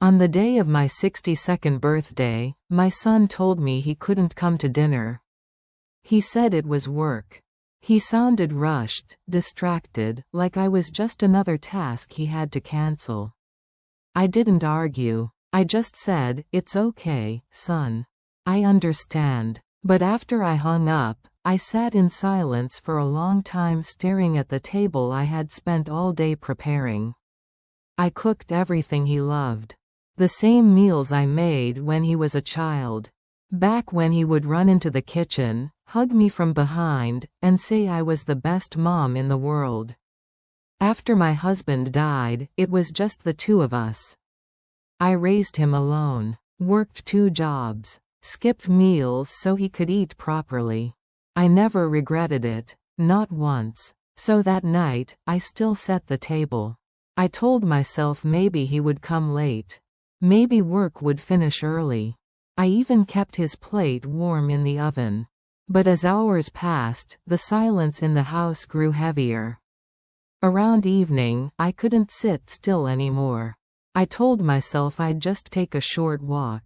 On the day of my 62nd birthday, my son told me he couldn't come to dinner. He said it was work. He sounded rushed, distracted, like I was just another task he had to cancel. I didn't argue. I just said, "It's okay, son. I understand." But after I hung up, I sat in silence for a long time staring at the table I had spent all day preparing. I cooked everything he loved. The same meals I made when he was a child. Back when he would run into the kitchen, hug me from behind, and say I was the best mom in the world. After my husband died, it was just the two of us. I raised him alone, worked 2 jobs, skipped meals so he could eat properly. I never regretted it, not once. So that night, I still set the table. I told myself maybe he would come late. Maybe work would finish early. I even kept his plate warm in the oven. But as hours passed, the silence in the house grew heavier. Around evening, I couldn't sit still anymore. I told myself I'd just take a short walk.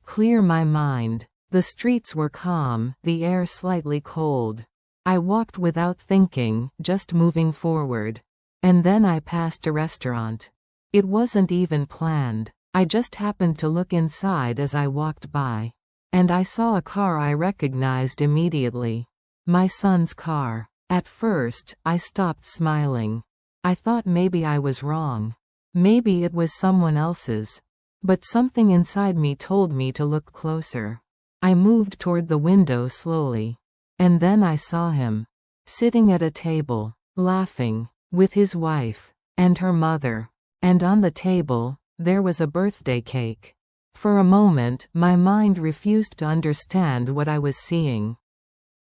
Clear my mind. The streets were calm, the air slightly cold. I walked without thinking, just moving forward. And then I passed a restaurant. It wasn't even planned. I just happened to look inside as I walked by. And I saw a car I recognized immediately. My son's car. At first, I stopped smiling. I thought maybe I was wrong. Maybe it was someone else's. But something inside me told me to look closer. I moved toward the window slowly. And then I saw him. Sitting at a table, laughing, with his wife, and her mother. And on the table, there was a birthday cake. For a moment, my mind refused to understand what I was seeing.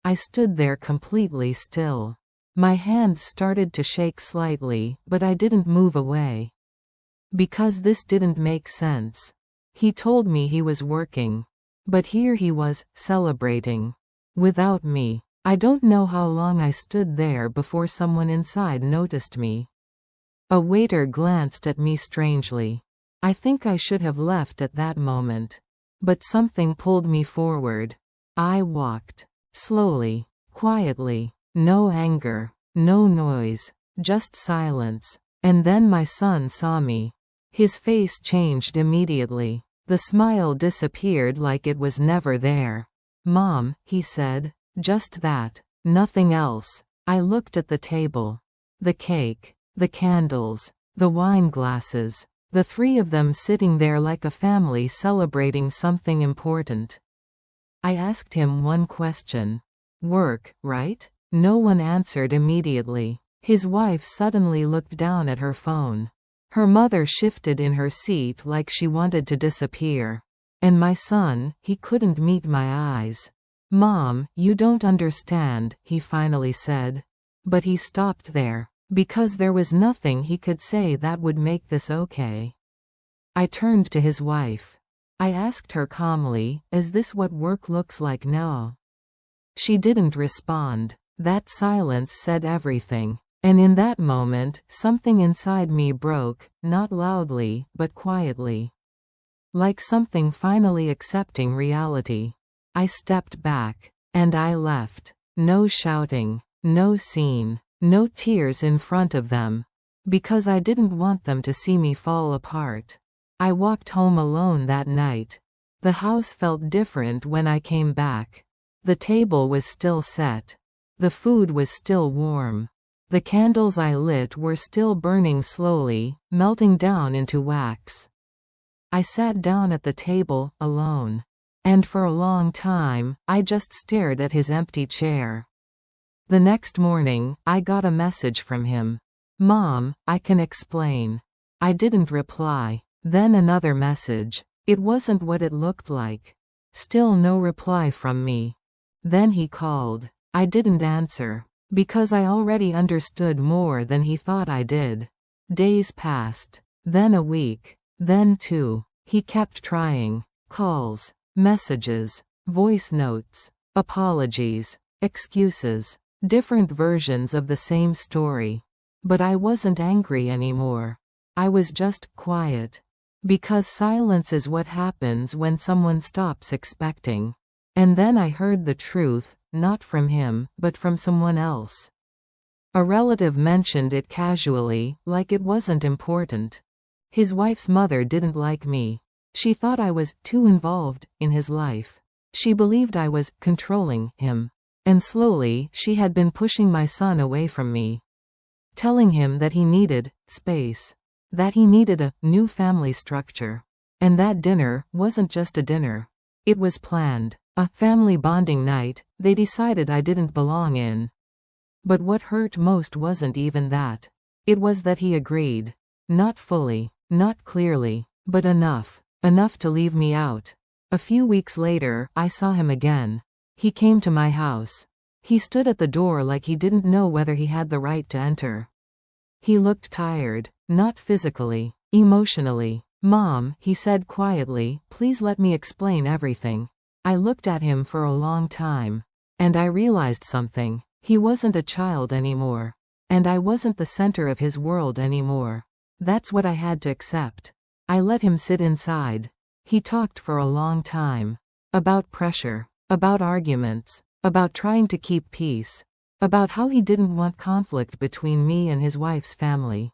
I stood there completely still. My hands started to shake slightly, but I didn't move away. Because this didn't make sense. He told me he was working. But here he was, celebrating. Without me. I don't know how long I stood there before someone inside noticed me. A waiter glanced at me strangely. I think I should have left at that moment. But something pulled me forward. I walked. Slowly. Quietly. No anger. No noise. Just silence. And then my son saw me. His face changed immediately. The smile disappeared like it was never there. "Mom," he said. Just that. Nothing else. I looked at the table. The cake. The candles. The wine glasses. The 3 of them sitting there like a family celebrating something important. I asked him one question. "Work, right?" No one answered immediately. His wife suddenly looked down at her phone. Her mother shifted in her seat like she wanted to disappear. And my son, he couldn't meet my eyes. "Mom, you don't understand," he finally said. But he stopped there. Because there was nothing he could say that would make this okay. I turned to his wife. I asked her calmly, "Is this what work looks like now?" She didn't respond. That silence said everything. And in that moment, something inside me broke, not loudly, but quietly. Like something finally accepting reality. I stepped back. And I left. No shouting. No scene. No tears in front of them. Because I didn't want them to see me fall apart. I walked home alone that night. The house felt different when I came back. The table was still set. The food was still warm. The candles I lit were still burning slowly, melting down into wax. I sat down at the table, alone. And for a long time, I just stared at his empty chair. The next morning, I got a message from him. "Mom, I can explain." I didn't reply. Then another message. It wasn't what it looked like. Still no reply from me. Then he called. I didn't answer. Because I already understood more than he thought I did. Days passed. Then a week. Then 2. He kept trying. Calls. Messages. Voice notes. Apologies. Excuses. Different versions of the same story. But I wasn't angry anymore. I was just quiet. Because silence is what happens when someone stops expecting. And then I heard the truth, not from him, but from someone else. A relative mentioned it casually, like it wasn't important. His wife's mother didn't like me. She thought I was too involved in his life. She believed I was controlling him. And slowly, she had been pushing my son away from me. Telling him that he needed space. That he needed a new family structure. And that dinner wasn't just a dinner. It was planned. A family bonding night they decided I didn't belong in. But what hurt most wasn't even that. It was that he agreed. Not fully, not clearly, but enough. Enough to leave me out. A few weeks later, I saw him again. He came to my house. He stood at the door like he didn't know whether he had the right to enter. He looked tired, not physically, emotionally. "Mom," he said quietly, "please let me explain everything." I looked at him for a long time. And I realized something. He wasn't a child anymore. And I wasn't the center of his world anymore. That's what I had to accept. I let him sit inside. He talked for a long time. About pressure. About arguments. About trying to keep peace. About how he didn't want conflict between me and his wife's family.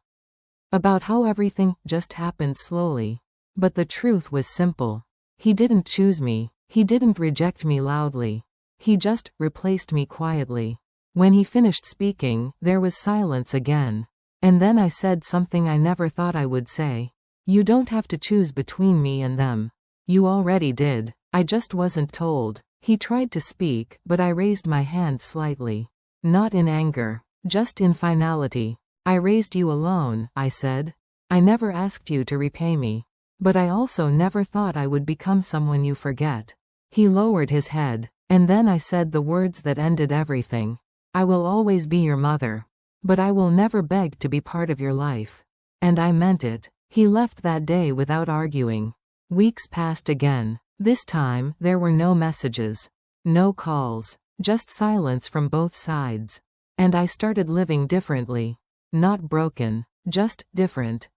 About how everything just happened slowly. But the truth was simple. He didn't choose me. He didn't reject me loudly. He just replaced me quietly. When he finished speaking, there was silence again. And then I said something I never thought I would say. "You don't have to choose between me and them. You already did. I just wasn't told." He tried to speak, but I raised my hand slightly. Not in anger. Just in finality. "I raised you alone," I said. "I never asked you to repay me. But I also never thought I would become someone you forget." He lowered his head. And then I said the words that ended everything. "I will always be your mother. But I will never beg to be part of your life." And I meant it. He left that day without arguing. Weeks passed again. This time, there were no messages. No calls. Just silence from both sides. And I started living differently. Not broken. Just different.